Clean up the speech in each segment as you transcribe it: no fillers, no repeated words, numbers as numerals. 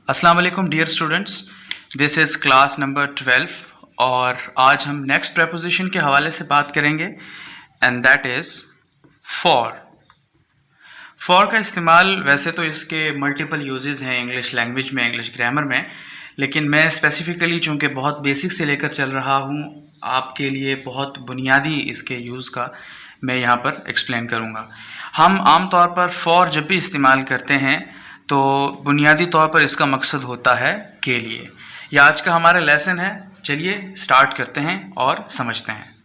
अस्सलाम वालेकुम dear students, this is class number 12 और आज हम नेक्स्ट प्रेपोजिशन के हवाले से बात करेंगे and that is for. For का इस्तेमाल वैसे तो इसके मल्टीपल यूजेस हैं इंग्लिश लैंग्वेज में, इंग्लिश ग्रामर में, लेकिन मैं स्पेसिफ़िकली चूँकि बहुत बेसिक से लेकर चल रहा हूँ, आपके लिए बहुत बुनियादी इसके यूज़ का मैं यहाँ पर एक्सप्लेन करूँगा। हम आम तौर पर फॉर जब भी इस्तेमाल करते हैं तो बुनियादी तौर पर इसका मकसद होता है के लिए। यह आज का हमारा लेसन है। चलिए स्टार्ट करते हैं और समझते हैं।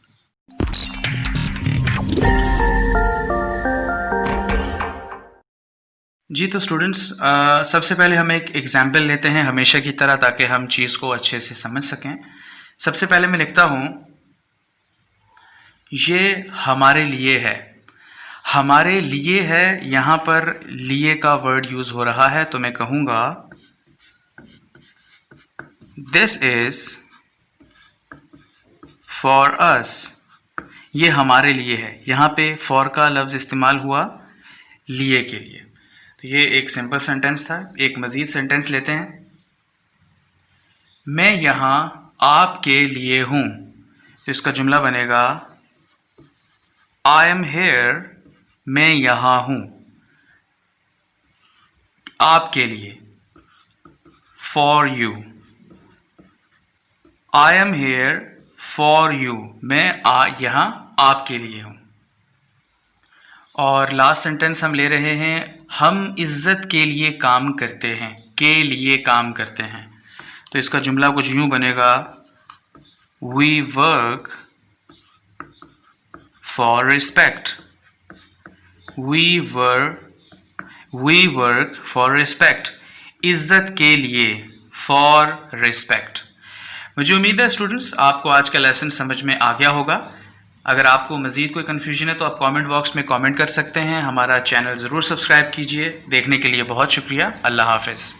जी तो स्टूडेंट्स, सबसे पहले हम एक एग्जाम्पल लेते हैं हमेशा की तरह, ताकि हम चीज़ को अच्छे से समझ सकें। सबसे पहले मैं लिखता हूँ ये हमारे लिए है। हमारे लिए है, यहाँ पर लिए का वर्ड यूज़ हो रहा है, तो मैं कहूँगा दिस इज़ फॉर अस। ये हमारे लिए है। यहाँ पे फॉर का लफ्ज़ इस्तेमाल हुआ लिए के लिए। तो ये एक सिंपल सेंटेंस था। एक मज़ीद सेंटेंस लेते हैं। मैं यहाँ आपके लिए हूँ, तो इसका जुमला बनेगा आई एम हेयर, मैं यहाँ हूँ आपके लिए, for you. I am here for you, मैं यहाँ आपके लिए हूँ। और लास्ट सेंटेंस हम ले रहे हैं, हम इज्जत के लिए काम करते हैं, के लिए काम करते हैं, तो इसका जुमला कुछ यूँ बनेगा we work for respect. We work for respect, इज्जत के लिए, फॉर रिस्पेक्ट। मुझे उम्मीद है स्टूडेंट्स आपको आज का लेसन समझ में आ गया होगा। अगर आपको मज़ीद कोई कन्फ्यूजन है तो आप कमेंट बॉक्स में कमेंट कर सकते हैं। हमारा चैनल ज़रूर सब्सक्राइब कीजिए। देखने के लिए बहुत शुक्रिया। अल्लाह हाफ़िज़।